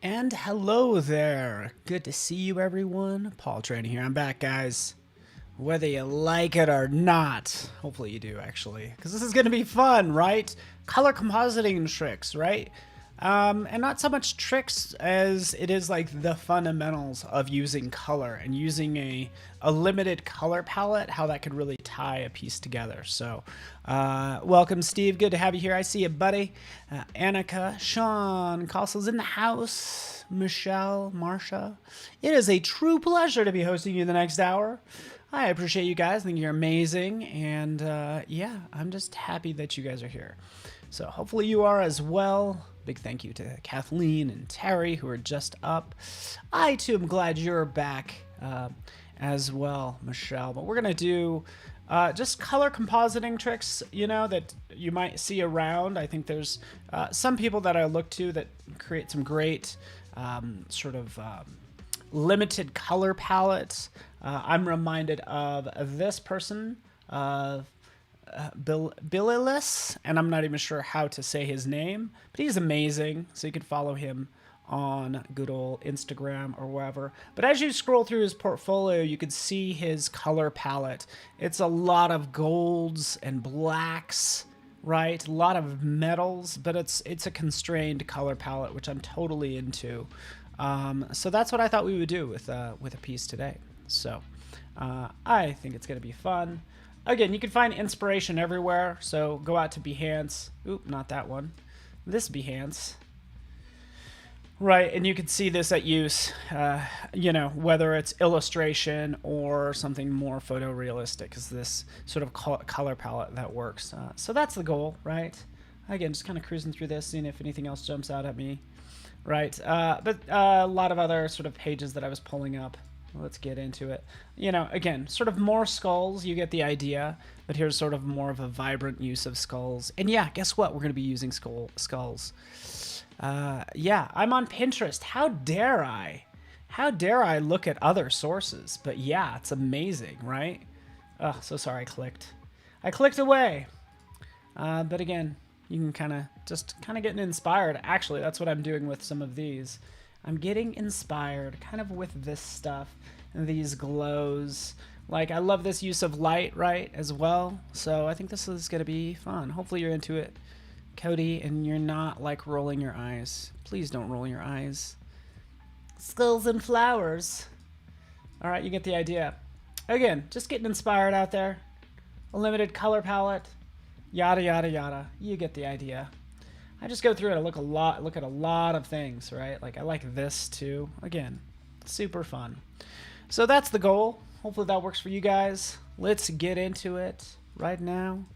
And hello there. Good to see you, everyone. Paul Trani here. I'm back, guys. Whether you like it or not. Hopefully you do, actually. Because this is going to be fun, right? Color compositing tricks, right? And not so much tricks as it is like the fundamentals of using color and using a limited color palette, how that could really tie a piece together. So welcome, Steve. Good to have you here. I see you, buddy. Annika, Sean, Castle's in the house. Michelle, Marsha. It is a true pleasure to be hosting you the next hour. I appreciate you guys. I think you're amazing. And yeah, I'm just happy that you guys are here. So hopefully you are as well. Big thank you to Kathleen and Terry who are just up. I too am glad you're back as well, Michelle. But we're going to do just color compositing tricks, you know, that you might see around. I think there's some people that I look to that create some great limited color palettes. I'm reminded of this person, Billiless, and I'm not even sure how to say his name, but he's amazing. So you can follow him on good old Instagram or wherever. But as you scroll through his portfolio, you can see his color palette. It's a lot of golds and blacks, right? A lot of metals, but it's a constrained color palette, which I'm totally into. So that's what I thought we would do with a piece today. So I think it's going to be fun. Again, you can find inspiration everywhere, so go out to Behance. Oop, not that one. This Behance. Right, and you can see this at use, you know, whether it's illustration or something more photorealistic, is this sort of color palette that works. So that's the goal, right? Again, just kind of cruising through this, seeing if anything else jumps out at me. Right, but a lot of other sort of pages that I was pulling up. Let's get into it. You know, again, sort of more skulls, you get the idea, but here's sort of more of a vibrant use of skulls. And yeah, guess what? We're going to be using skulls. Yeah, I'm on Pinterest. How dare I? How dare I look at other sources? But yeah, it's amazing, right? Oh, so sorry I clicked. I clicked away. But again, you can kind of getting inspired. Actually, that's what I'm doing with some of these. I'm getting inspired kind of with this stuff and these glows. Like, I love this use of light, right, as well. So I think this is going to be fun. Hopefully you're into it, Cody, and you're not, like, rolling your eyes. Please don't roll your eyes. Skulls and flowers. All right, you get the idea. Again, just getting inspired out there. A limited color palette. Yada, yada, yada. You get the idea. I just go through it. I look at a lot of things, right? Like I like this too. Again, super fun. So that's the goal. Hopefully that works for you guys. Let's get into it right now.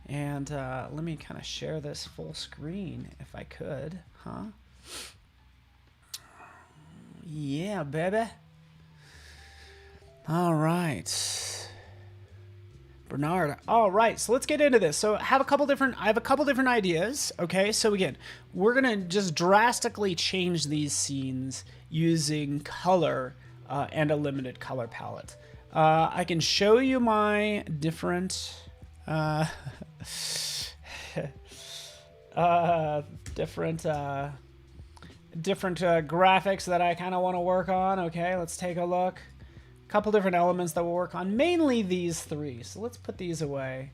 And let me kind of share this full screen if I could, huh? Yeah, baby. All right. Bernard. All right, so let's get into this. So I have a couple different ideas. Okay, so again, we're gonna just drastically change these scenes using color and a limited color palette. I can show you my different different graphics that I kind of want to work on. Okay, let's take a look. Couple different elements that we'll work on, mainly these three. So let's put these away,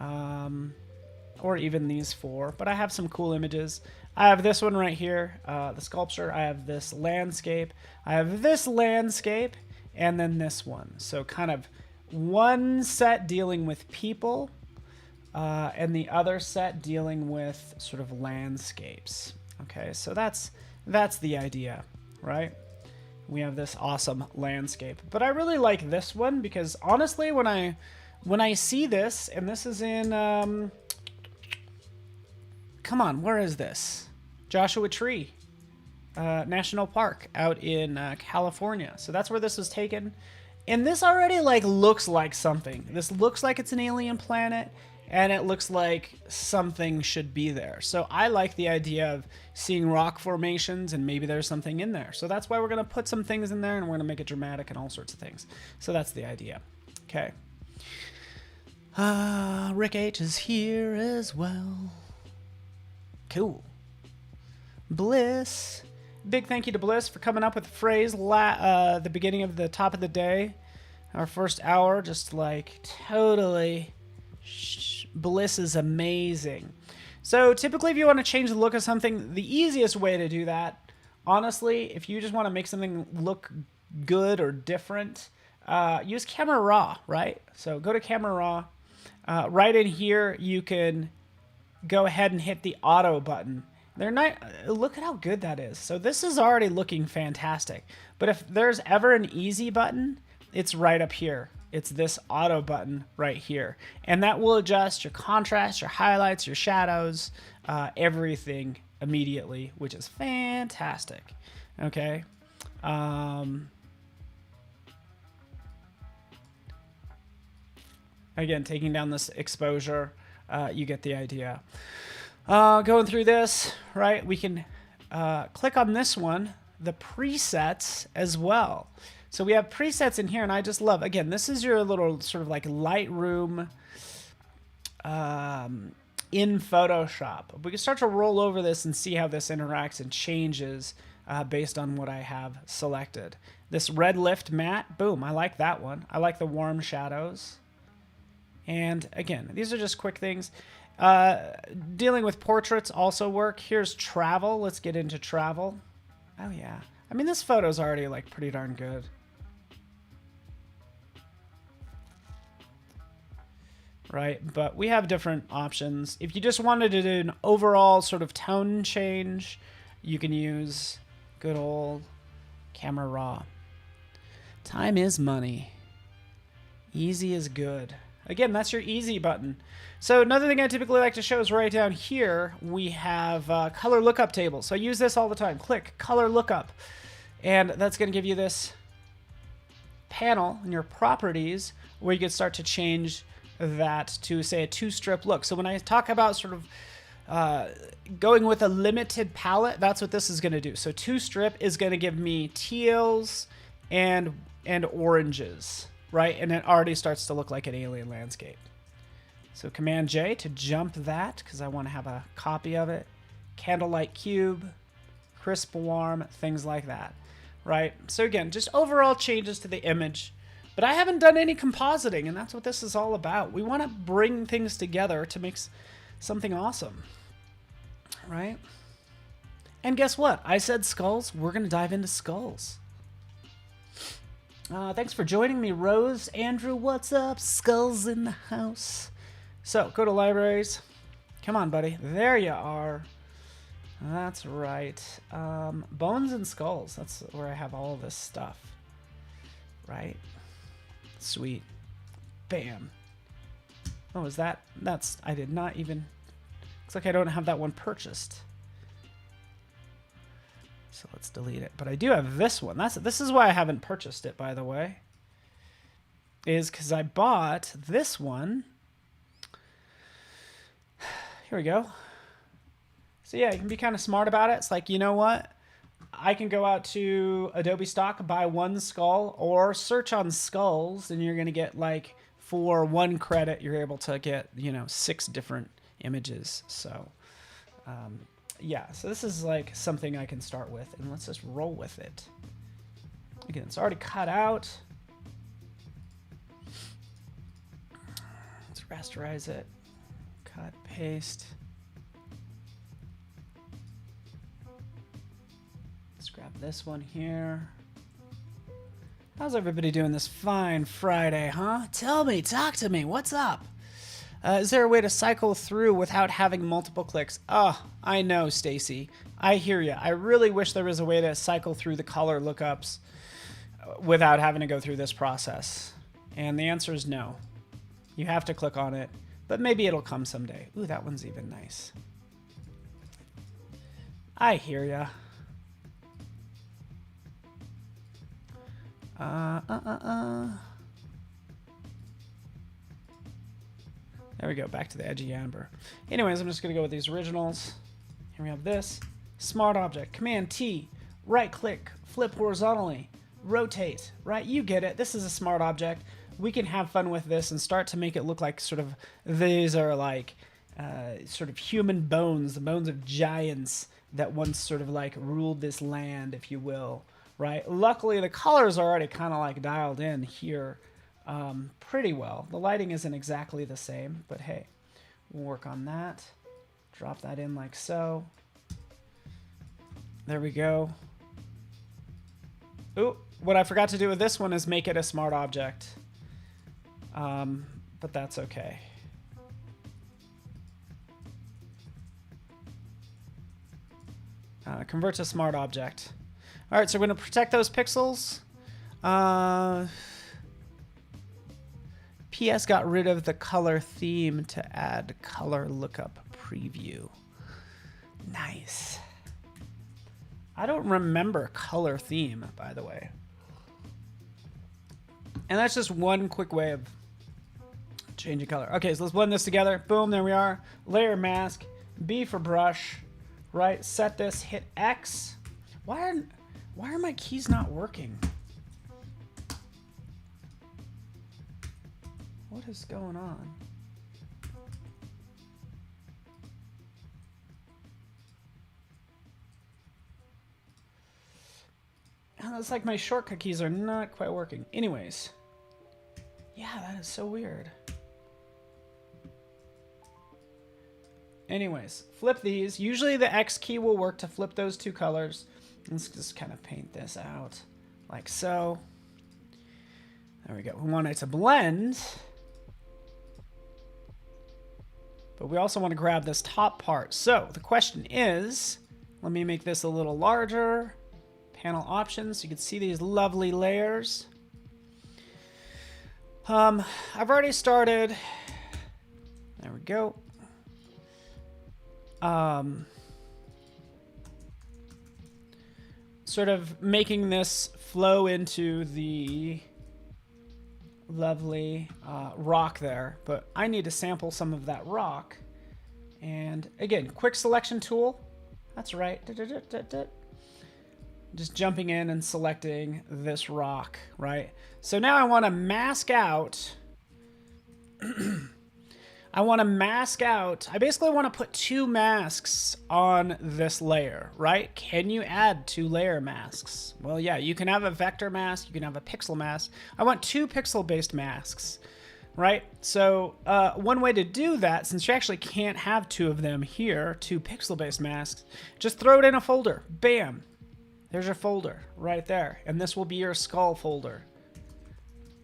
or even these four. But I have some cool images. I have this one right here, the sculpture. I have this landscape. I have this landscape, and then this one. So kind of one set dealing with people, and the other set dealing with sort of landscapes. Okay, so that's the idea, right? We have this awesome landscape. But I really like this one because honestly, when I see this, and this is in, come on, where is this? Joshua Tree National Park out in California. So that's where this was taken. And this already like looks like something. This looks like it's an alien planet. And it looks like something should be there. So I like the idea of seeing rock formations and maybe there's something in there. So that's why we're going to put some things in there and we're going to make it dramatic and all sorts of things. So that's the idea. Okay. Rick H is here as well. Cool. Bliss. Big thank you to Bliss for coming up with the phrase the beginning of the top of the day. Our first hour, just like totally. Bliss is amazing. So typically if you want to change the look of something, the easiest way to do that, honestly, if you just want to make something look good or different, use Camera Raw, right? So go to Camera Raw. Right in here, you can go ahead and hit the auto button. They're not, look at how good that is. So this is already looking fantastic. But if there's ever an easy button, it's right up here. It's this auto button right here. And that will adjust your contrast, your highlights, your shadows, everything immediately, which is fantastic. Okay. Again, taking down this exposure, you get the idea. Going through this, right, we can click on this one, the presets as well. So we have presets in here, and I just love, again, this is your little sort of like Lightroom in Photoshop. We can start to roll over this and see how this interacts and changes based on what I have selected. This red lift matte, boom, I like that one. I like the warm shadows. And again, these are just quick things. Dealing with portraits also work. Here's travel. Let's get into travel. Oh yeah. I mean, this photo's already like pretty darn good. Right, but we have different options. If you just wanted to do an overall sort of tone change, you can use good old Camera Raw. Time is money. Easy is good. Again, that's your easy button. So another thing I typically like to show is right down here, we have color lookup table. So I use this all the time. Click color lookup. And that's going to give you this panel in your properties where you can start to change that to, say, a two-strip look. So when I talk about sort of going with a limited palette, that's what this is going to do. So two-strip is going to give me teals and oranges, right? And it already starts to look like an alien landscape. So Command J to jump that, because I want to have a copy of it. Candlelight cube, crisp warm, things like that, right? So again, just overall changes to the image. But I haven't done any compositing, and that's what this is all about. We want to bring things together to make something awesome, right? And guess what? I said skulls. We're going to dive into skulls. Thanks for joining me, Rose. Andrew, what's up? Skulls in the house. So, go to libraries. Come on, buddy. There you are. That's right. Bones and skulls. That's where I have all this stuff. Right? Sweet. Bam. Oh, is that? That's... I did not even... Looks like I don't have that one purchased. So let's delete it. But I do have this one. This is why I haven't purchased it, by the way. Is because I bought this one. Here we go. So yeah, you can be kind of smart about it. It's like, you know what? I can go out to Adobe Stock, buy one skull, or search on skulls, and you're going to get, like, for 1 credit, you're able to get, you know, 6 different images. So, yeah, so this is, like, something I can start with, and let's just roll with it. Again, it's already cut out. Let's rasterize it. Cut, paste. Let's grab this one here. How's everybody doing this fine Friday, huh? Tell me, talk to me, what's up? Is there a way to cycle through without having multiple clicks? Oh, I know, Stacy. I hear you. I really wish there was a way to cycle through the color lookups without having to go through this process. And the answer is no. You have to click on it. But maybe it'll come someday. Ooh, that one's even nice. I hear ya. There we go, back to the edgy amber. Anyways, I'm just gonna go with these originals. Here we have this. Smart object, Command T, right click, flip horizontally, rotate, right? You get it, this is a smart object. We can have fun with this and start to make it look like sort of, these are like sort of human bones, the bones of giants that once sort of like ruled this land, if you will, right? Luckily, the colors are already kind of like dialed in here pretty well. The lighting isn't exactly the same, but hey, we'll work on that. Drop that in like so. There we go. Ooh, what I forgot to do with this one is make it a smart object. But that's okay. Convert to smart object. All right, so we're going to protect those pixels. PS got rid of the color theme to add color lookup preview. Nice. I don't remember color theme, by the way. And that's just one quick way of changing color. Okay, so let's blend this together. Boom, there we are. Layer mask, B for brush, right? Set this, hit X. Why are my keys not working? What is going on? It's like my shortcut keys are not quite working. Anyways. Yeah, that is so weird. Anyways, flip these. Usually the X key will work to flip those two colors. Let's just kind of paint this out like so. There we go. We want it to blend. But we also want to grab this top part. So the question is, let me make this a little larger. Panel options, you can see these lovely layers. I've already started. There we go. Sort of making this flow into the lovely rock there, but I need to sample some of that rock. And again, quick selection tool. That's right. Just jumping in and selecting this rock, right? So now I want to mask out. I basically want to put two masks on this layer, right? Can you add two layer masks? Well, yeah, you can have a vector mask, you can have a pixel mask. I want two pixel-based masks, right? So one way to do that, since you actually can't have two of them here, two pixel-based masks, just throw it in a folder. Bam. There's your folder right there. And this will be your skull folder.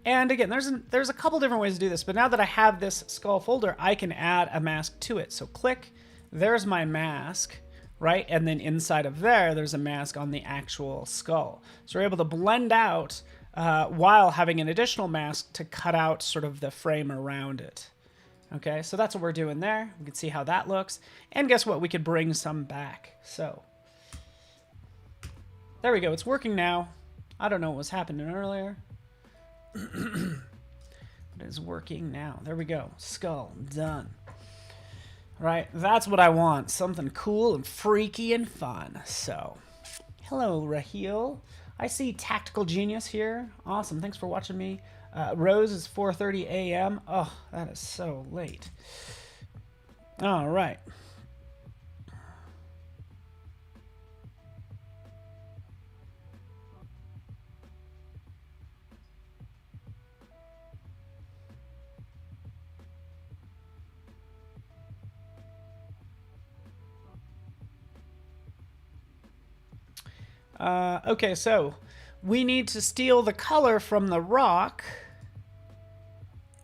And again, there's a couple different ways to do this, but now that I have this skull folder, I can add a mask to it. So click, there's my mask, right? And then inside of there's a mask on the actual skull. So we're able to blend out while having an additional mask to cut out sort of the frame around it. Okay, so that's what we're doing there. We can see how that looks. And guess what? We could bring some back. So there we go. It's working now. I don't know what was happening earlier. But it's working now. There we go. Skull. Done. Right. That's what I want. Something cool and freaky and fun. So, hello, Raheel. I see Tactical Genius here. Awesome. Thanks for watching me. Rose is 4:30 a.m. Oh, that is so late. All right. Okay, so we need to steal the color from the rock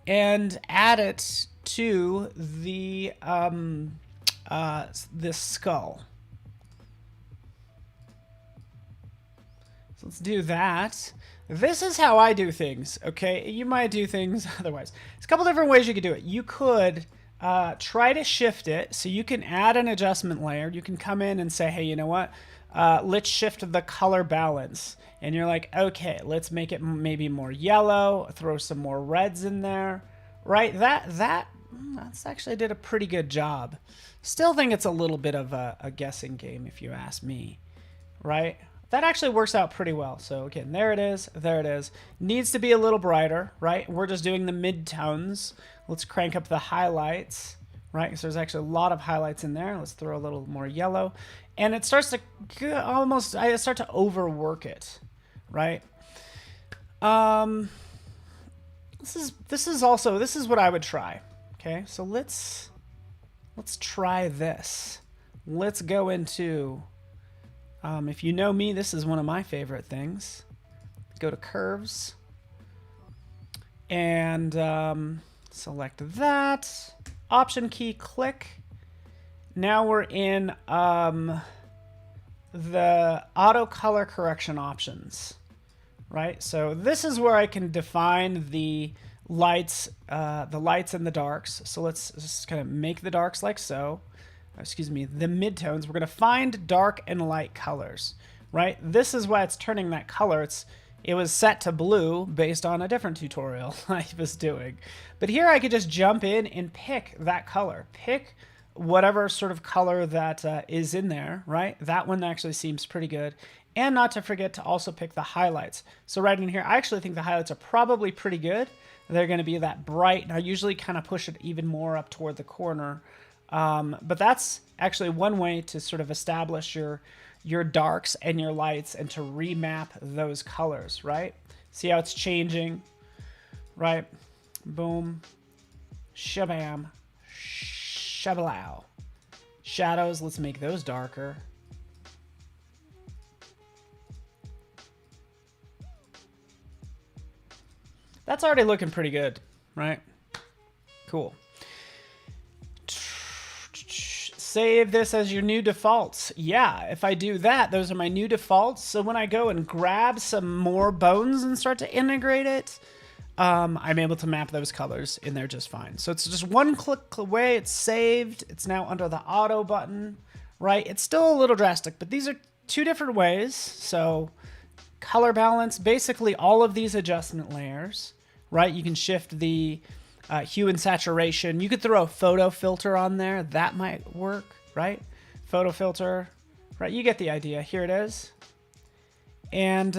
and add it to the this skull. So let's do that. This is how I do things, okay? You might do things otherwise. There's a couple different ways you could do it. You could try to shift it, so you can add an adjustment layer. You can come in and say, hey, you know what? Let's shift the color balance. And you're like, okay, let's make it maybe more yellow, throw some more reds in there, right? That's actually did a pretty good job. Still think it's a little bit of a guessing game if you ask me, right? That actually works out pretty well. So again, there it is, there it is. Needs to be a little brighter, right? We're just doing the mid-tones. Let's crank up the highlights, right? So there's actually a lot of highlights in there. Let's throw a little more yellow. And it starts to almost, I start to overwork it, right? This is what I would try. Okay, so let's try this. Let's go into, if you know me, this is one of my favorite things. Go to curves and select that. Option key, click. Now we're in the auto color correction options, right? So this is where I can define the lights and the darks. So let's just kind of make the darks like so. Excuse me, the midtones. We're going to find dark and light colors, right? This is why it's turning that color. It was set to blue based on a different tutorial I was doing. But here I could just jump in and pick that color. Pick whatever sort of color that is in there, right? That one actually seems pretty good. And not to forget to also pick the highlights. So right in here, I actually think the highlights are probably pretty good. They're going to be that bright. And I usually kind of push it even more up toward the corner. But that's actually one way to sort of establish your darks and your lights and to remap those colors, right? See how it's changing, right? Boom, shabam, shabalow. Shadows, let's make those darker. That's already looking pretty good, right? Cool. Save this as your new defaults. Yeah, if I do that, those are my new defaults. So when I go and grab some more bones and start to integrate it, I'm able to map those colors in there just fine. So it's just one click away. It's saved. It's now under the auto button, right? It's still a little drastic, but these are two different ways. So color balance, basically all of these adjustment layers, right? You can shift the hue and saturation. You could throw a photo filter on there. That might work, right? Photo filter, right? You get the idea. Here it is. And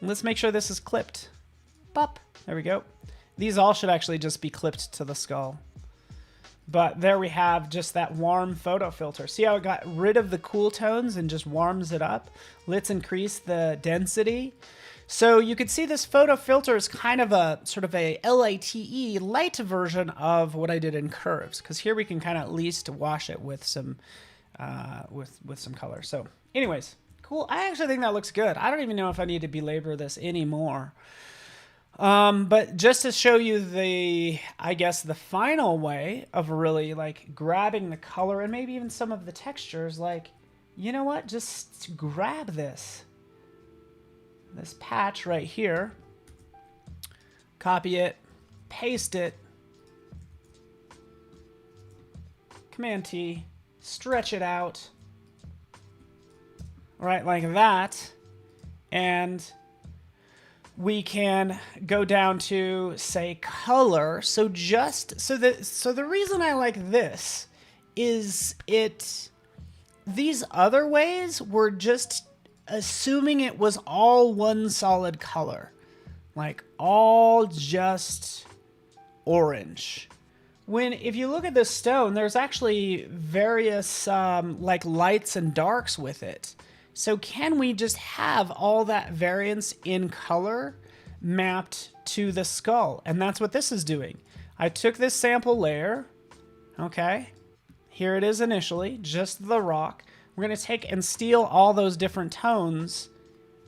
let's make sure this is clipped. Bop. There we go. These all should actually just be clipped to the skull. But there we have just that warm photo filter. See how it got rid of the cool tones and just warms it up? Let's increase the density. So you can see this photo filter is kind of a sort of a LATE light version of what I did in curves. Because here we can kind of at least wash it with some some color. So anyways, cool. I actually think that looks good. I don't even know if I need to belabor this anymore. But just to show you I guess the final way of really like grabbing the color and maybe even some of the textures, like, you know what? Just grab this patch right here, copy it, paste it, Command T, stretch it out, right, like that, and we can go down to say color. So the reason I like this is these other ways were just assuming it was all one solid color, like all just orange. When if you look at this stone, there's actually various like lights and darks with it. So can we just have all that variance in color mapped to the skull? And that's what this is doing. I took this sample layer, okay? Here it is initially, just the rock. We're gonna take and steal all those different tones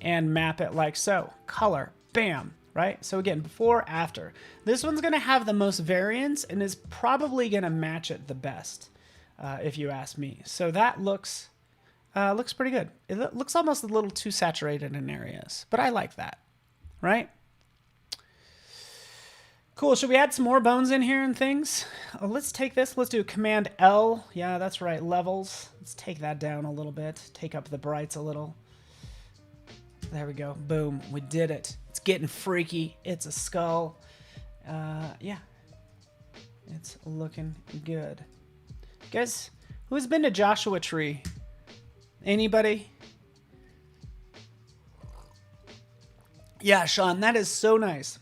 and map it like so. Color, bam, right? So again, before, after. This one's gonna have the most variance and is probably gonna match it the best, if you ask me. So that looks pretty good. It looks almost a little too saturated in areas, but I like that, right? Cool, should we add some more bones in here and things? Let's take this, let's do Command L. Yeah, that's right, levels. Let's take that down a little bit, take up the brights a little. There we go, boom, we did it. It's getting freaky, it's a skull. Yeah, it's looking good. Guys, who's been to Joshua Tree? Anybody? Yeah, Sean, that is so nice.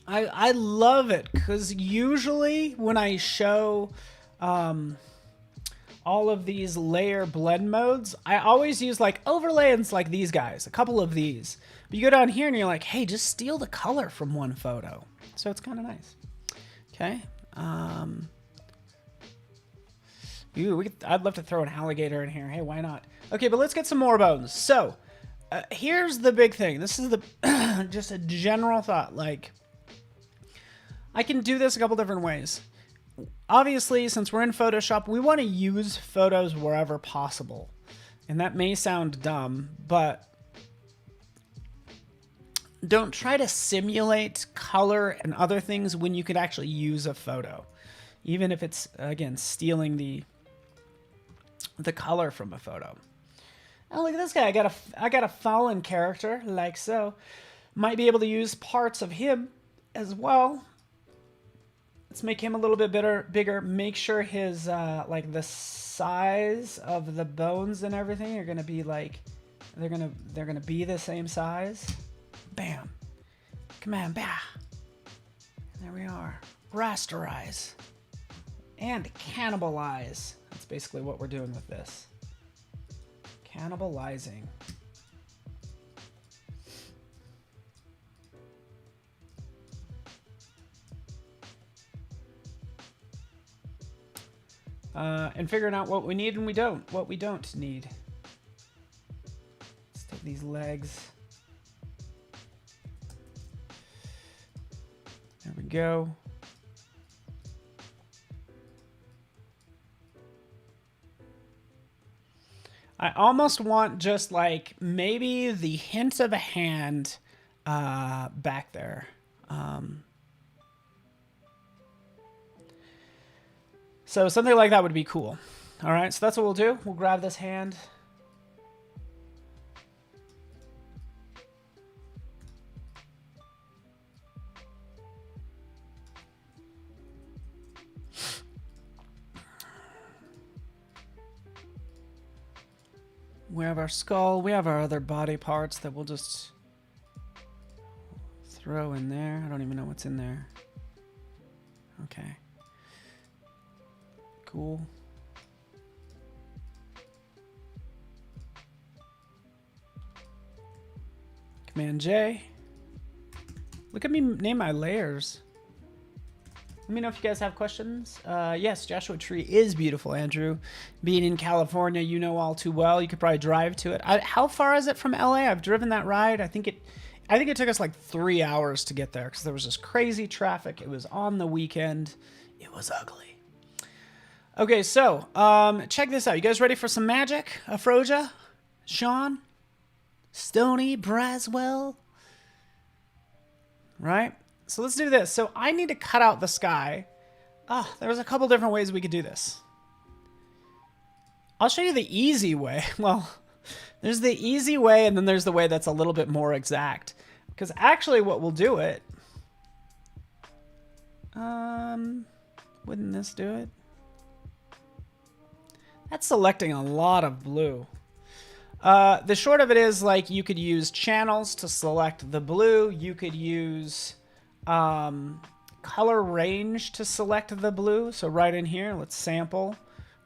I love it because usually when I show all of these layer blend modes, I always use like overlays like these guys, a couple of these. But you go down here and you're like, hey, just steal the color from one photo. So it's kind of nice. Okay. I'd love to throw an alligator in here. Hey, why not? Okay, but let's get some more bones. So here's the big thing. This is the just a general thought. Like, I can do this a couple different ways. Obviously, since we're in Photoshop, we want to use photos wherever possible. And that may sound dumb, but don't try to simulate color and other things when you could actually use a photo. Even if it's, again, stealing the color from a photo. Oh, look at this guy. I got a fallen character, like so. Might be able to use parts of him as well. Let's make him a little bit bigger. Make sure his like the size of the bones and everything are gonna be like they're gonna be the same size. Bam. Come on, bah. There we are. Rasterize and cannibalize. That's basically what we're doing with this. Cannibalizing. And figuring out what we need and what we don't need. Let's take these legs. There we go. I almost want just like maybe the hint of a hand back there. So something like that would be cool. All right, so that's what we'll do. We'll grab this hand. We have our skull. We have our other body parts that we'll just throw in there. I don't even know what's in there. Okay. Cool. Command J. Look at me name my layers. Let me know if you guys have questions. Yes, Joshua Tree is beautiful, Andrew. Being in California, you know all too well. You could probably drive to it. How far is it from LA? I've driven that ride. I think it took us like 3 hours to get there because there was this crazy traffic. It was on the weekend. It was ugly. Okay, so check this out. You guys ready for some magic? Afroja? Sean? Stony? Braswell? Right? So let's do this. So I need to cut out the sky. There's a couple different ways we could do this. I'll show you the easy way. Well, there's the easy way and then there's the way that's a little bit more exact. Because actually what we'll do it... wouldn't this do it? That's selecting a lot of blue. The short of it is like you could use channels to select the blue. You could use color range to select the blue. So right in here, let's sample,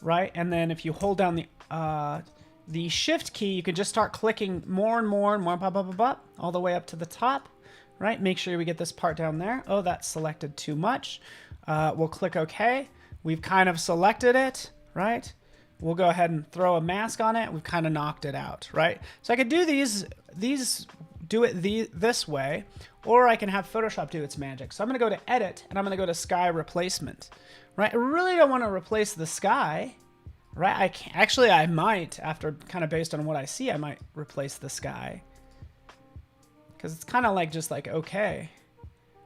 right? And then if you hold down the shift key, you can just start clicking more and more and more, all the way up to the top, right? Make sure we get this part down there. Oh, that's selected too much. We'll click OK. We've kind of selected it, right? We'll go ahead and throw a mask on it. We've kind of knocked it out, right? So I could do do it this way, or I can have Photoshop do its magic. So I'm going to go to Edit, and I'm going to go to Sky Replacement, right? I really don't want to replace the sky, right? I might, after kind of based on what I see, I might replace the sky. Because it's kind of like just like, okay.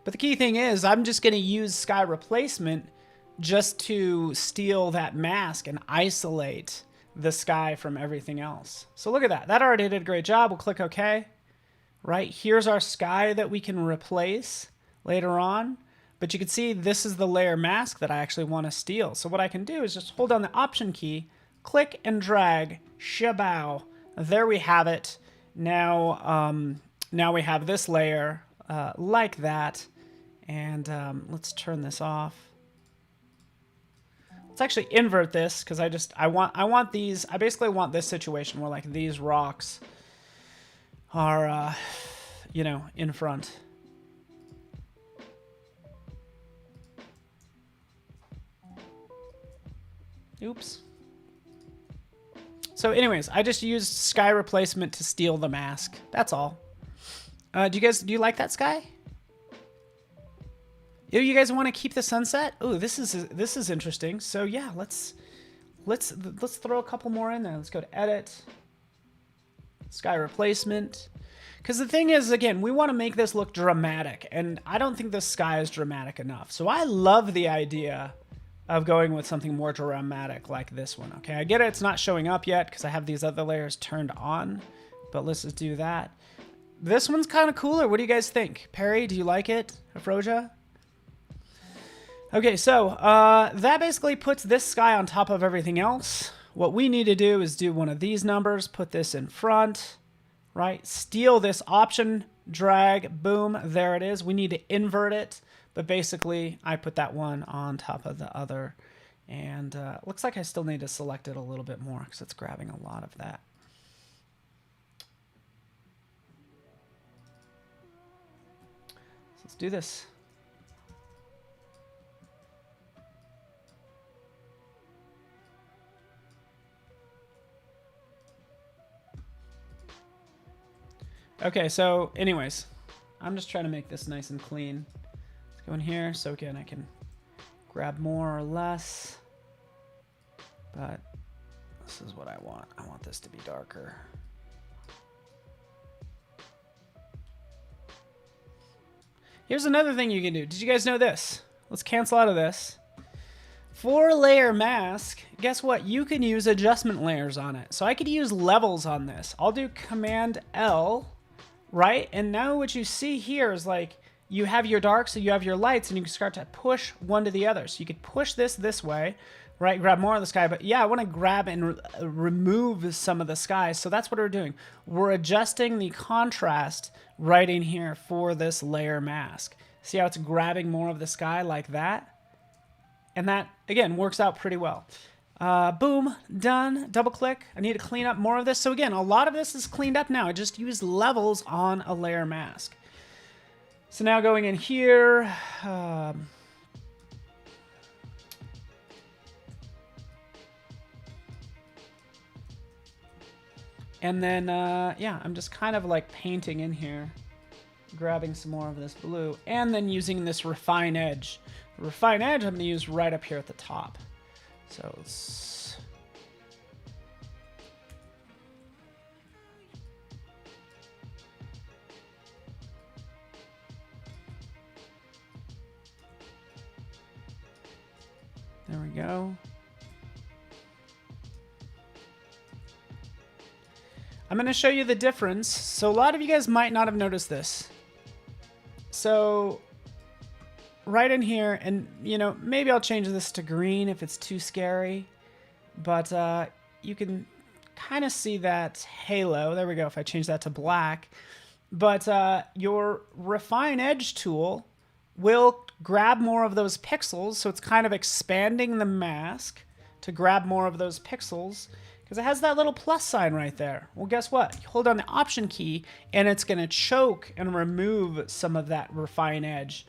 But the key thing is I'm just going to use Sky Replacement just to steal that mask and isolate the sky from everything else. So look at that. That already did a great job. We'll click OK. Right, here's our sky that we can replace later on. But you can see this is the layer mask that I actually want to steal. So what I can do is just hold down the Option key, click and drag, shabow. There we have it. Now, now we have this layer like that. And let's turn this off. Let's actually invert this because I want these. I basically want this situation where like these rocks are, you know, in front. Oops. So anyways, I just used sky replacement to steal the mask. That's all. Do you like that sky? You guys want to keep the sunset? Oh, this is interesting. So yeah, let's throw a couple more in there. Let's go to edit, sky replacement. Because the thing is, again, we want to make this look dramatic, and I don't think the sky is dramatic enough. So I love the idea of going with something more dramatic like this one. Okay, I get it. It's not showing up yet because I have these other layers turned on, but let's just do that. This one's kind of cooler. What do you guys think? Perry, do you like it? Afroja? Okay, so that basically puts this sky on top of everything else. What we need to do is do one of these numbers, put this in front, right? Steal this option, drag, boom, there it is. We need to invert it, but basically I put that one on top of the other. And looks like I still need to select it a little bit more because it's grabbing a lot of that. So let's do this. Okay, so anyways, I'm just trying to make this nice and clean. Let's go in here, so again, I can grab more or less, but this is what I want. I want this to be darker. Here's another thing you can do. Did you guys know this? Let's cancel out of this. 4-layer mask, guess what? You can use adjustment layers on it. So I could use levels on this. I'll do Command L. Right? And now what you see here is like you have your dark, so you have your lights, and you can start to push one to the other. So you could push this way, right? Grab more of the sky. But yeah, I want to grab and remove some of the sky. So that's what we're doing. We're adjusting the contrast right in here for this layer mask. See how it's grabbing more of the sky like that? And that, again, works out pretty well. Boom, done. Double click. I need to clean up more of this. So again, a lot of this is cleaned up now. I just used levels on a layer mask. So now going in here, and then, yeah, I'm just kind of like painting in here, grabbing some more of this blue, and then using this refine edge. The refine edge I'm going to use right up here at the top. So let's there we go. I'm going to show you the difference. So a lot of you guys might not have noticed this. So right in here, and you know, maybe I'll change this to green if it's too scary, but you can kind of see that halo. There we go. If I change that to black, but your refine edge tool will grab more of those pixels, so it's kind of expanding the mask to grab more of those pixels because it has that little plus sign right there. Well, guess what? You hold down the option key and it's going to choke and remove some of that refine edge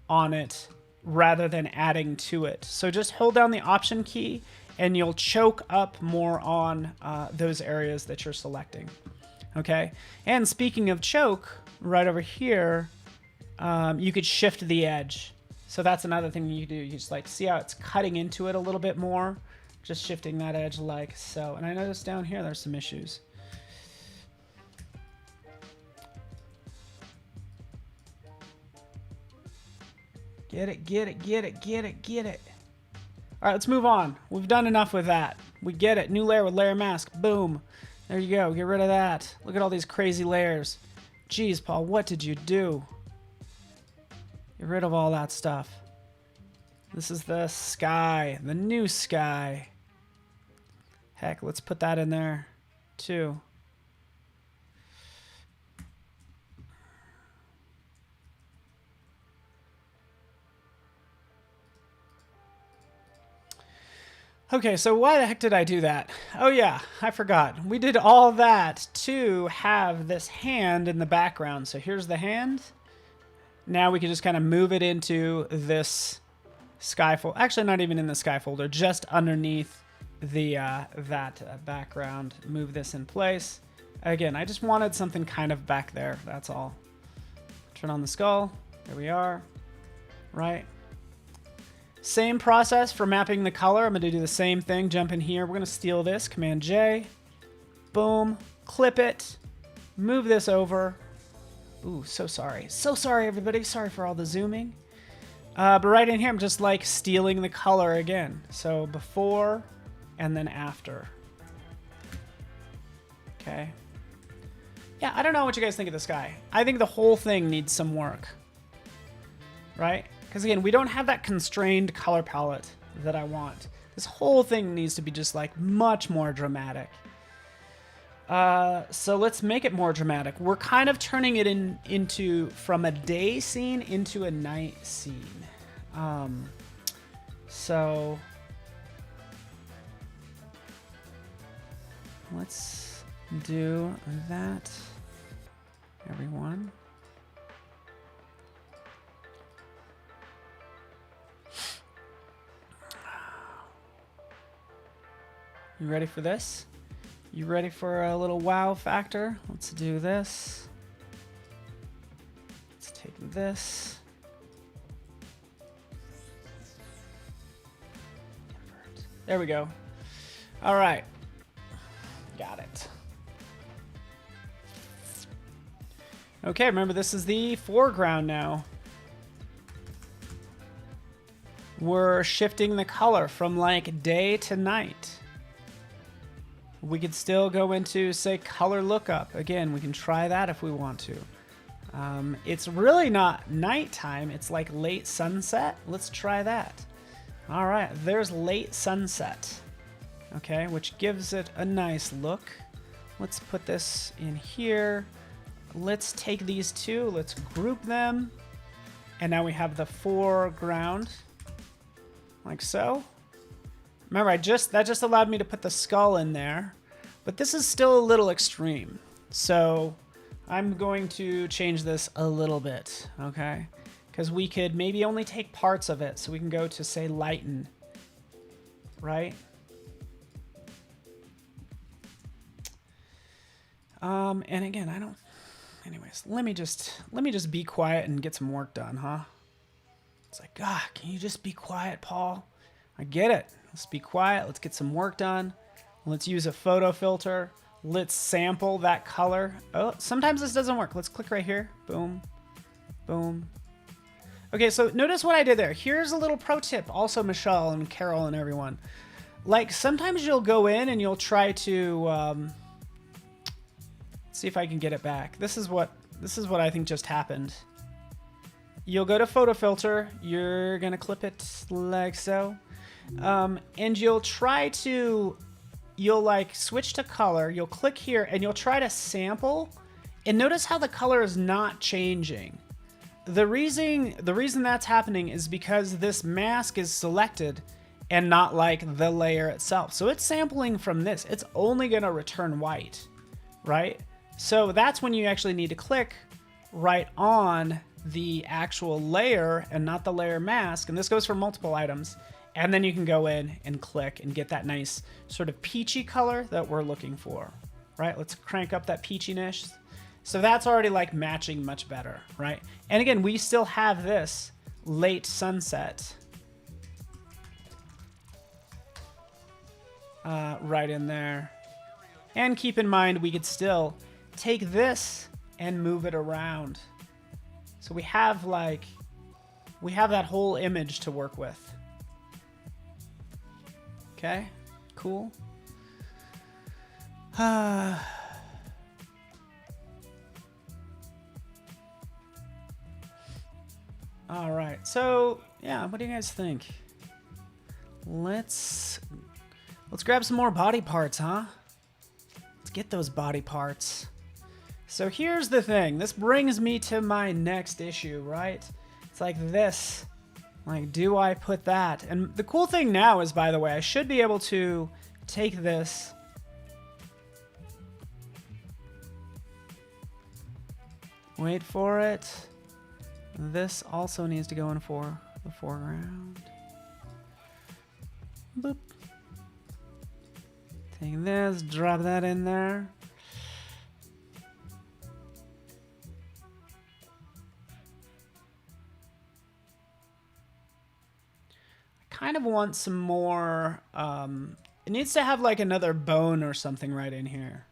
on it rather than adding to it. So just hold down the option key and you'll choke up more on those areas that you're selecting. Okay. And speaking of choke, right over here, you could shift the edge. So that's another thing you do. You just like see how it's cutting into it a little bit more, just shifting that edge like so. And I noticed down here there's some issues. Get it, get it, get it, get it, get it. All right, let's move on. We've done enough with that. We get it. New layer with layer mask. Boom. There you go. Get rid of that. Look at all these crazy layers. Jeez, Paul, what did you do? Get rid of all that stuff. This is the sky, the new sky. Heck, let's put that in there too. Okay, so why the heck did I do that? Oh yeah, I forgot. We did all that to have this hand in the background. So here's the hand. Now we can just kind of move it into this sky folder. Actually, not even in the sky folder, just underneath the that background. Move this in place. Again, I just wanted something kind of back there. That's all. Turn on the skull. There we are. Right. Same process for mapping the color. I'm going to do the same thing. Jump in here. We're going to steal this. Command J. Boom. Clip it. Move this over. Ooh, so sorry. So sorry, everybody. Sorry for all the zooming. But right in here, I'm just like stealing the color again. So before and then after. Okay. Yeah, I don't know what you guys think of this guy. I think the whole thing needs some work. Right? Because again, we don't have that constrained color palette that I want. This whole thing needs to be just like much more dramatic. So let's make it more dramatic. We're kind of turning it into from a day scene into a night scene. So let's do that, everyone. You ready for this? You ready for a little wow factor? Let's do this. Let's take this. There we go. All right. Got it. Okay, remember this is the foreground now. We're shifting the color from like day to night. We could still go into, say, color lookup. Again, we can try that if we want to. It's really not nighttime. It's like late sunset. Let's try that. All right, there's late sunset. Okay, which gives it a nice look. Let's put this in here. Let's take these two. Let's group them. And now we have the foreground, like so. Remember, that just allowed me to put the skull in there, but this is still a little extreme. So I'm going to change this a little bit, okay? Because we could maybe only take parts of it. So we can go to, say, lighten, right? And again, anyways, let me just be quiet and get some work done, huh? It's like, can you just be quiet, Paul? I get it. Let's be quiet. Let's get some work done. Let's use a photo filter. Let's sample that color. Oh, sometimes this doesn't work. Let's click right here. Boom, boom. Okay, so notice what I did there. Here's a little pro tip. Also, Michelle and Carol and everyone. Like, sometimes you'll go in and you'll try to see if I can get it back. This is what I think just happened. You'll go to photo filter. You're gonna clip it like so. And you'll like switch to color. You'll click here and you'll try to sample, and notice how the color is not changing. The reason that's happening is because this mask is selected and not like the layer itself. So it's sampling from this. It's only going to return white, right? So that's when you actually need to click right on the actual layer and not the layer mask. And this goes for multiple items. And then you can go in and click and get that nice sort of peachy color that we're looking for, right? Let's crank up that peachiness. So that's already like matching much better, right? And again, we still have this late sunset right in there. And keep in mind, we could still take this and move it around. So we have that whole image to work with. Okay, cool. All right, so yeah, what do you guys think? Let's grab some more body parts, huh? Let's get those body parts. So here's the thing. This brings me to my next issue, right? It's like this Like, do I put that? And the cool thing now is, by the way, I should be able to take this. Wait for it. This also needs to go in for the foreground. Boop. Take this, drop that in there. I kind of want some more, it needs to have like another bone or something right in here.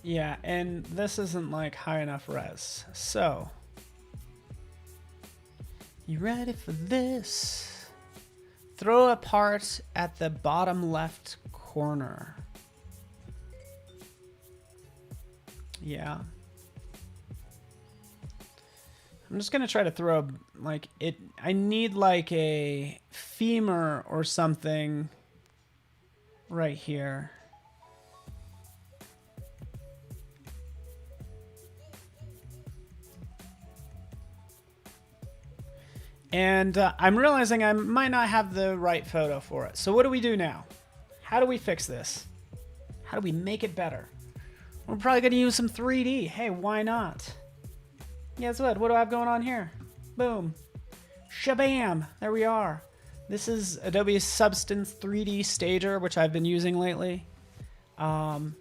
Yeah, and this isn't like high enough res. So, you ready for this? Throw a part at the bottom left corner. Yeah. I'm just gonna try to throw like it. I need like a femur or something right here. And I'm realizing I might not have the right photo for it. So what do we do now? How do we fix this? How do we make it better? We're probably going to use some 3D. Hey, why not? Guess what? What do I have going on here? Boom. Shabam. There we are. This is Adobe Substance 3D Stager, which I've been using lately. And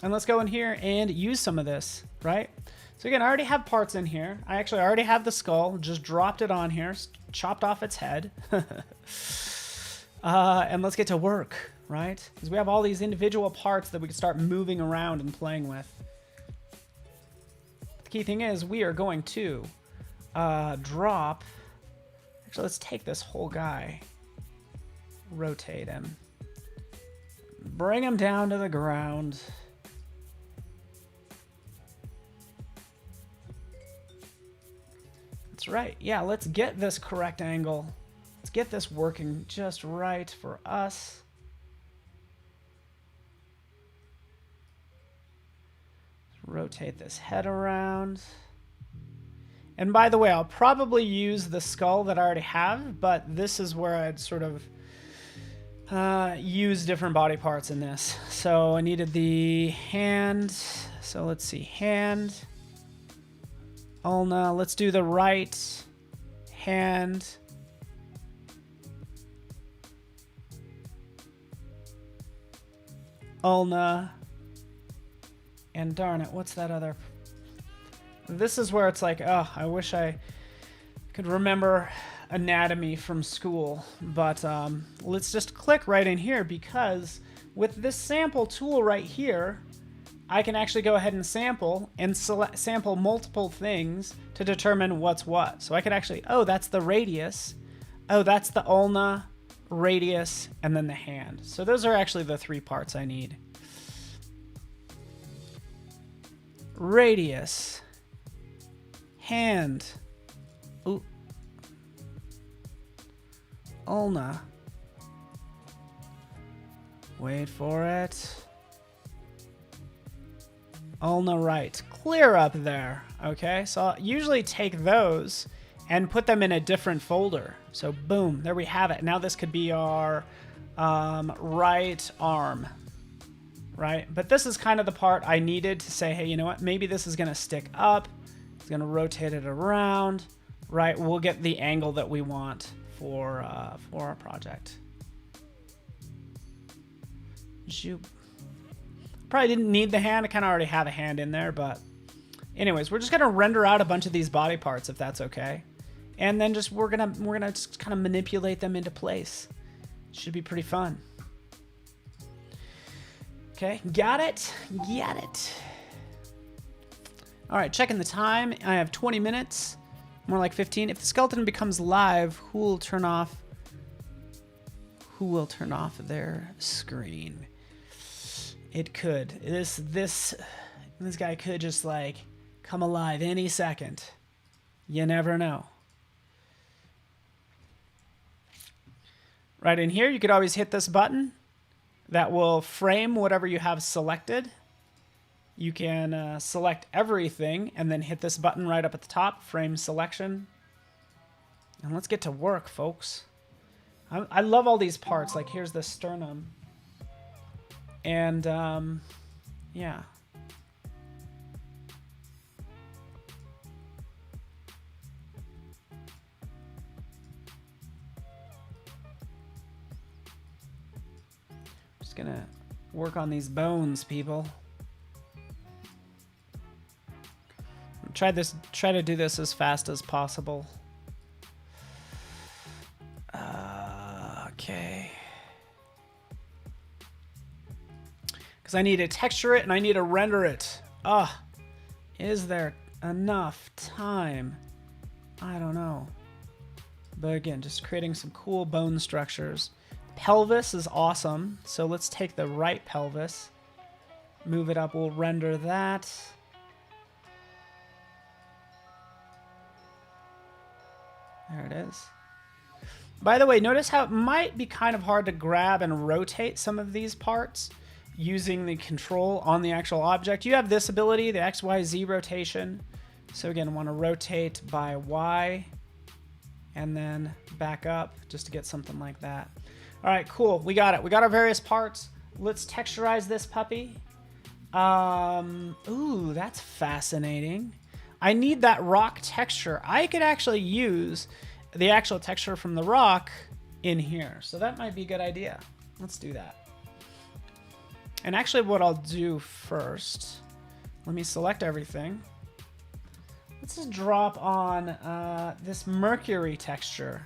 let's go in here and use some of this, right? So again, I already have parts in here. I actually already have the skull, just dropped it on here, chopped off its head. And let's get to work, right? Because we have all these individual parts that we can start moving around and playing with. The key thing is we are going to drop... Actually, let's take this whole guy, rotate him, bring him down to the ground. That's right. Yeah, let's get this correct angle. Let's get this working just right for us. Rotate this head around. And by the way, I'll probably use the skull that I already have, but this is where I'd sort of use different body parts in this. So I needed the hand. So let's see, hand. Ulna, let's do the right hand. Ulna. And darn it, what's that other? This is where it's like, oh, I wish I could remember anatomy from school. But let's just click right in here, because with this sample tool right here, I can actually go ahead and sample multiple things to determine what's what. So I could actually, oh, that's the radius. Oh, that's the ulna, radius, and then the hand. So those are actually the three parts I need. Radius, hand, ooh, ulna. Wait for it. Ulna right. Clear up there. Okay, so I'll usually take those and put them in a different folder. So boom, there we have it. Now this could be our right arm, right? But this is kind of the part I needed to say, hey, you know what? Maybe this is going to stick up. It's going to rotate it around, right? We'll get the angle that we want for our project. Zoop. Probably didn't need the hand. I kind of already have a hand in there, but anyways, we're just gonna render out a bunch of these body parts if that's okay, and then just we're gonna just kind of manipulate them into place. Should be pretty fun. Okay, got it, got it. All right, checking the time. I have 20 minutes, more like 15. If the skeleton becomes live, who will turn off who will turn off their screen. It could. This guy could just like come alive any second. You never know. Right in here, you could always hit this button. That will frame whatever you have selected. You can select everything and then hit this button right up at the top, frame selection. And let's get to work, folks. I love all these parts. Like here's the sternum. And yeah. Just gonna work on these bones, people. Try to do this as fast as possible. Okay. Because I need to texture it and I need to render it. Is there enough time? I don't know. But again, just creating some cool bone structures. Pelvis is awesome. So let's take the right pelvis. Move it up. We'll render that. There it is. By the way, notice how it might be kind of hard to grab and rotate some of these parts using the control on the actual object. You have this ability, the XYZ rotation. So again, I want to rotate by Y and then back up just to get something like that. All right, cool. We got it. We got our various parts. Let's texturize this puppy. Ooh, that's fascinating. I need that rock texture. I could actually use the actual texture from the rock in here. So that might be a good idea. Let's do that. And actually what I'll do first, let me select everything. Let's just drop on this mercury texture.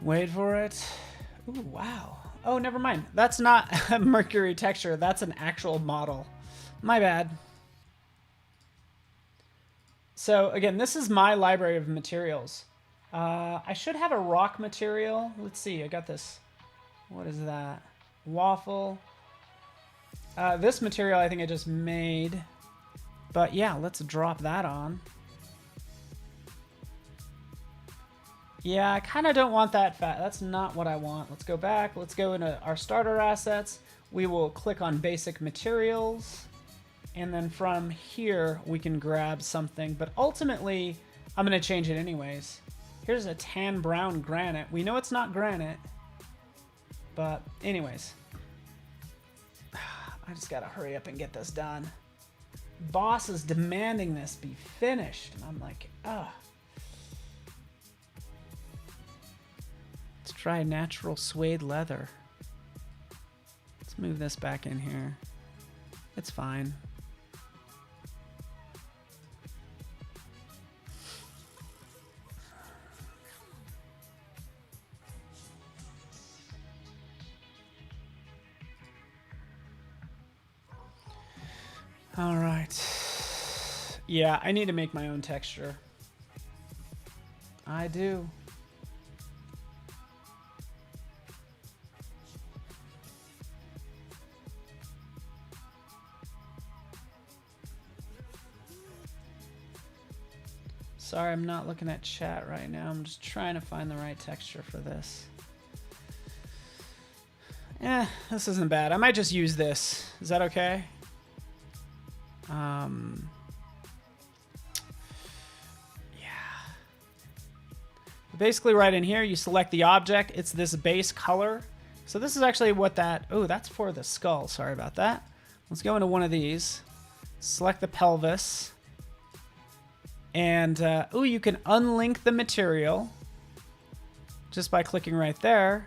Wait for it. Ooh, wow. Oh, never mind. That's not a mercury texture. That's an actual model. My bad. So again, this is my library of materials. I should have a rock material. Let's see. I got this. What is that? Waffle. This material I think I just made. But yeah, let's drop that on. Yeah, I kind of don't want that fat. That's not what I want. Let's go back. Let's go into our starter assets. We will click on basic materials. And then from here, we can grab something. But ultimately, I'm going to change it anyways. Here's a tan brown granite. We know it's not granite. But anyways. I just got to hurry up and get this done. Boss is demanding this be finished. And I'm like, ugh. Let's try natural suede leather. Let's move this back in here. It's fine. All right. Yeah, I need to make my own texture. I do. Sorry, I'm not looking at chat right now. I'm just trying to find the right texture for this. This isn't bad. I might just use this. Is that okay? Yeah. Basically right in here, you select the object. It's this base color. So this is actually what that... Oh, that's for the skull. Sorry about that. Let's go into one of these. Select the pelvis. And, ooh, you can unlink the material just by clicking right there.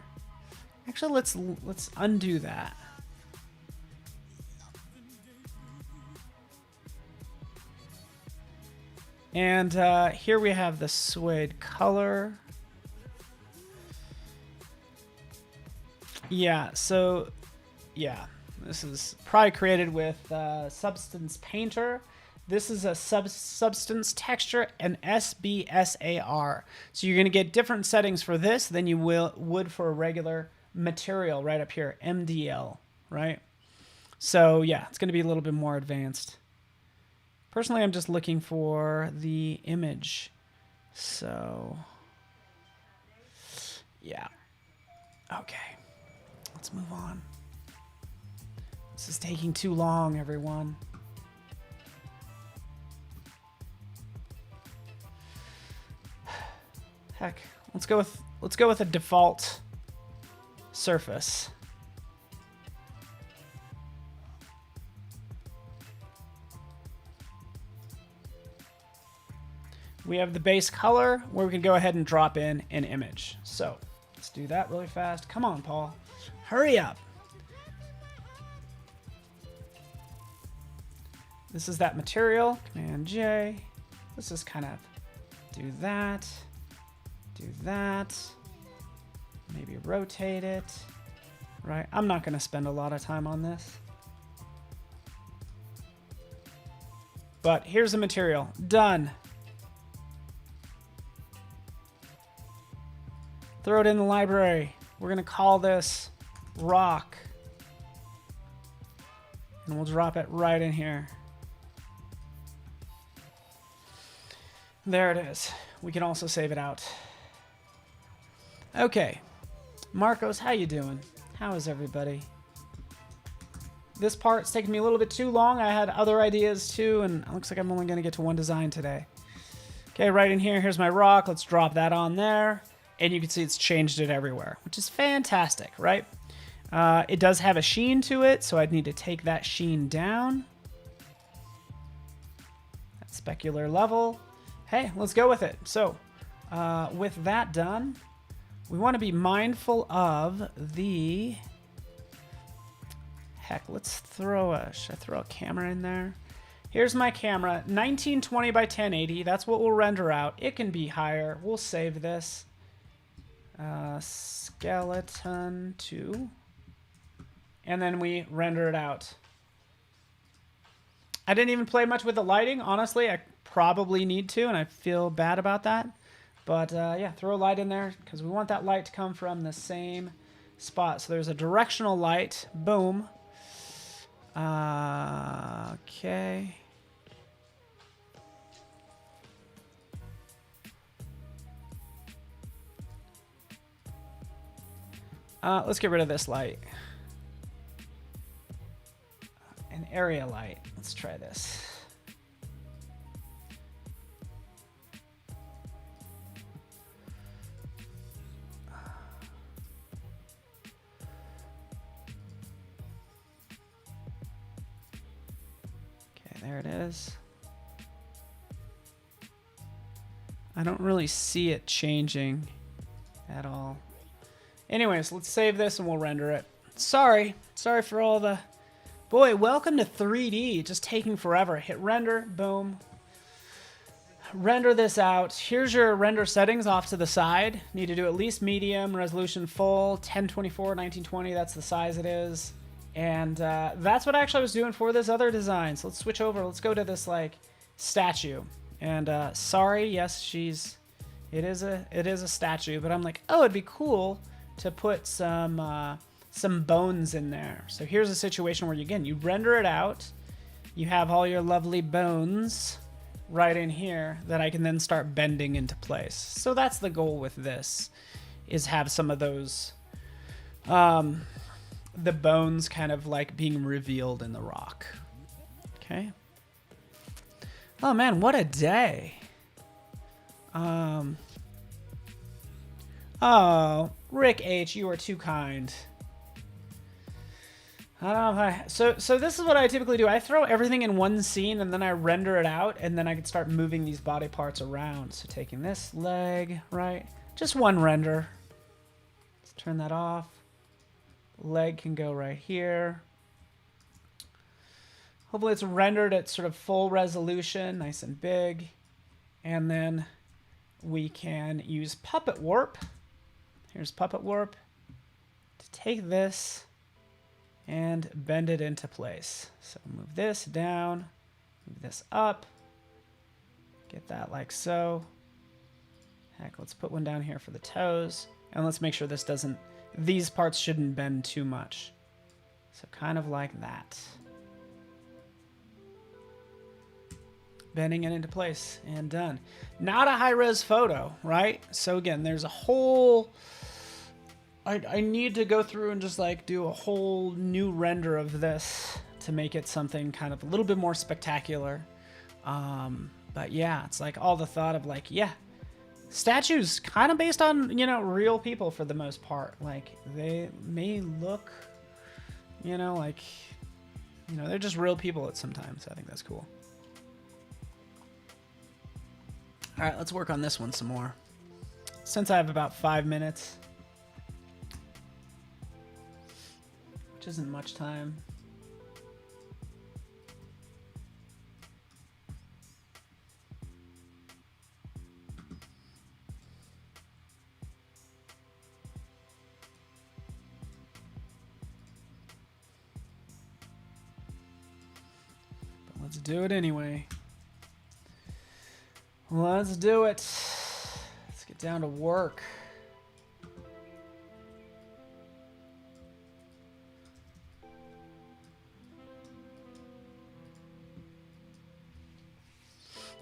Actually, let's undo that. And here we have the suede color. Yeah, so, yeah, this is probably created with Substance Painter. This is a Substance Texture and SBSAR. So you're going to get different settings for this than you would for a regular material right up here, MDL, right? So yeah, it's going to be a little bit more advanced. Personally, I'm just looking for the image. So, yeah. Okay. Let's move on. This is taking too long, everyone. Heck, let's go with a default surface. We have the base color where we can go ahead and drop in an image. So let's do that really fast. Come on, Paul. Hurry up. This is that material. Command J. Let's just kind of do that. Do that. Maybe rotate it. Right? I'm not going to spend a lot of time on this. But here's the material. Done. Throw it in the library. We're going to call this rock. And we'll drop it right in here. There it is. We can also save it out. Okay. Marcos, how you doing? How is everybody? This part's taking me a little bit too long. I had other ideas too, and it looks like I'm only going to get to one design today. Okay, right in here, here's my rock. Let's drop that on there. And you can see it's changed it everywhere, which is fantastic, right? It does have a sheen to it, so I'd need to take that sheen down. That specular level. Hey, let's go with it. So, with that done, we want to be mindful of the... Heck, let's throw a... Should I throw a camera in there? Here's my camera, 1920 by 1080. That's what we'll render out. It can be higher. We'll save this. Skeleton 2. And then we render it out. I didn't even play much with the lighting. Honestly, I probably need to, and I feel bad about that. But yeah, throw a light in there because we want that light to come from the same spot. So there's a directional light. Boom. Okay. Let's get rid of this light. An area light. Let's try this. Okay, there it is. I don't really see it changing at all. Anyways, let's save this and we'll render it. Sorry for all the... Boy, welcome to 3D. Just taking forever. Hit render, boom. Render this out. Here's your render settings off to the side. Need to do at least medium, resolution full, 1024, 1920, that's the size it is. And that's what actually I was doing for this other design. So let's switch over. Let's go to this like statue. And sorry, yes, it is a statue, but I'm like, oh, it'd be cool to put some bones in there. So here's a situation where you render it out. You have all your lovely bones right in here that I can then start bending into place. So that's the goal with this, is have some of those, the bones kind of like being revealed in the rock. Okay. Oh man, what a day. Oh, Rick H, you are too kind. I don't know if so this is what I typically do. I throw everything in one scene and then I render it out, and then I can start moving these body parts around. So taking this leg, right? Just one render. Let's turn that off. Leg can go right here. Hopefully it's rendered at sort of full resolution, nice and big. And then we can use Puppet Warp. Here's Puppet Warp to to take this and bend it into place. So move this down, move this up, get that like so. Heck, let's put one down here for the toes. And let's make sure this doesn't, these parts shouldn't bend too much. So kind of like that. Bending it into place and done. Not a high-res photo, right? So again, there's a whole, I need to go through and just like do a whole new render of this to make it something kind of a little bit more spectacular. But yeah, it's like all the thought of like, yeah, statues kind of based on, you know, real people for the most part. Like they may look, you know, like, you know, they're just real people at sometimes. I think that's cool. All right, let's work on this one some more. Since I have about 5 minutes, which isn't much time. But let's do it anyway. Let's do it. Let's get down to work.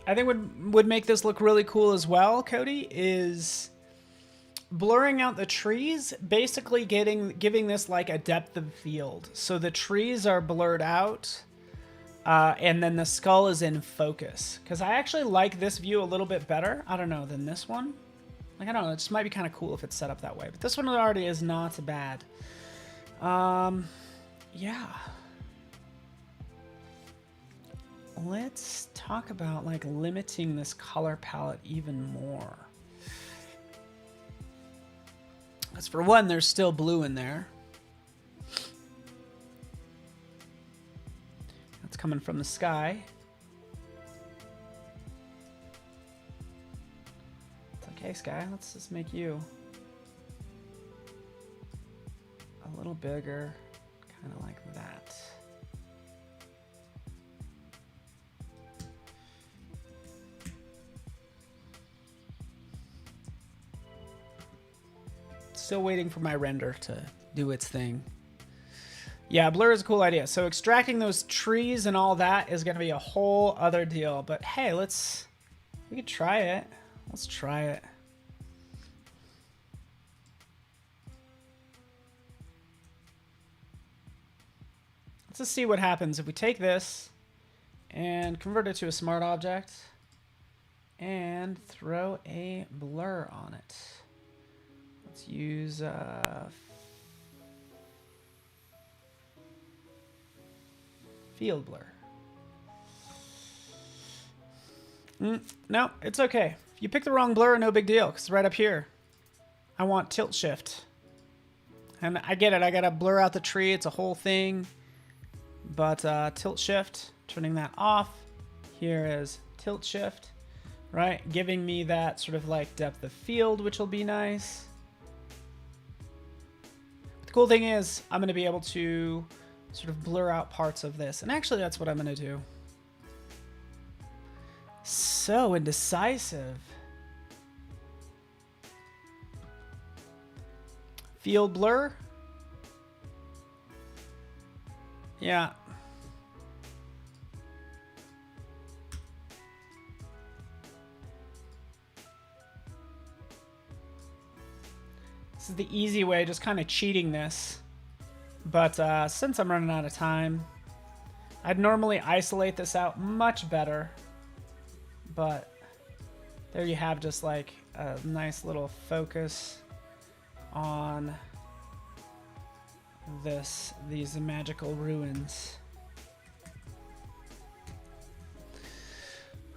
I think would make this look really cool as well, Cody, is blurring out the trees, basically giving this like a depth of field. So the trees are blurred out. And then the skull is in focus. Because I actually like this view a little bit better, I don't know, than this one. Like, I don't know, it just might be kind of cool if it's set up that way. But this one already is not bad. Yeah. Let's talk about, like, limiting this color palette even more. Because for one, there's still blue in there. Coming from the sky. It's okay, sky. Let's just make you a little bigger, kind of like that. Still waiting for my render to do its thing. Yeah, blur is a cool idea. So extracting those trees and all that is going to be a whole other deal. But hey, we could try it. Let's try it. Let's just see what happens if we take this and convert it to a smart object and throw a blur on it. Let's use field blur. No, it's okay. If you pick the wrong blur, no big deal, because it's right up here. I want tilt shift. And I get it, I gotta blur out the tree, it's a whole thing. But tilt shift, turning that off. Here is tilt shift, right? Giving me that sort of like depth of field, which will be nice. But the cool thing is, I'm gonna be able to sort of blur out parts of this. And actually, that's what I'm going to do. So indecisive. Field blur. Yeah. This is the easy way, just kind of cheating this. But since I'm running out of time, I'd normally isolate this out much better. But there you have just like a nice little focus on these magical ruins.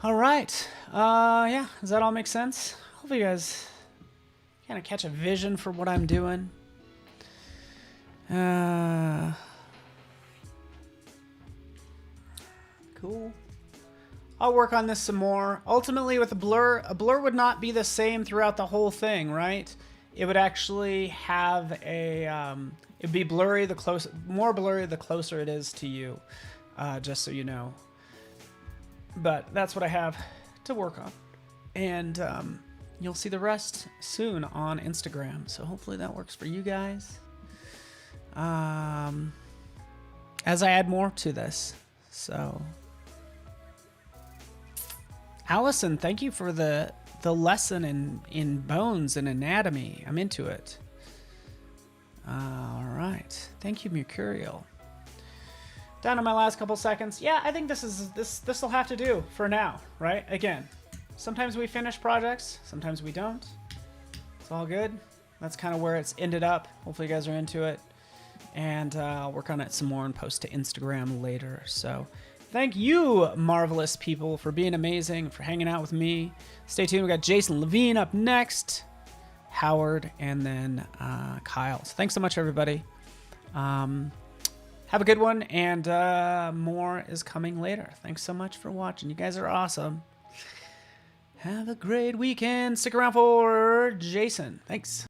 All right. Yeah, does that all make sense? Hopefully you guys kind of catch a vision for what I'm doing. Cool. I'll work on this some more. Ultimately, with a blur would not be the same throughout the whole thing, right? it would actually have a, it'd be blurry more blurry the closer it is to you, just so you know. But that's what I have to work on. And you'll see the rest soon on Instagram. So hopefully that works for you guys. As I add more to this. So Allison, thank you for the lesson in bones and anatomy. I'm into it. All right. Thank you, Mercurial. Down to my last couple seconds. Yeah, I think this will have to do for now, right? Again, sometimes we finish projects, sometimes we don't. It's all good. That's kind of where it's ended up. Hopefully you guys are into it. And I'll work on it some more and post to Instagram later. So thank you, marvelous people, for being amazing, for hanging out with me. Stay tuned. We got Jason Levine up next, Howard, and then Kyle. So thanks so much, everybody. Have a good one, and more is coming later. Thanks so much for watching. You guys are awesome. Have a great weekend. Stick around for Jason. Thanks.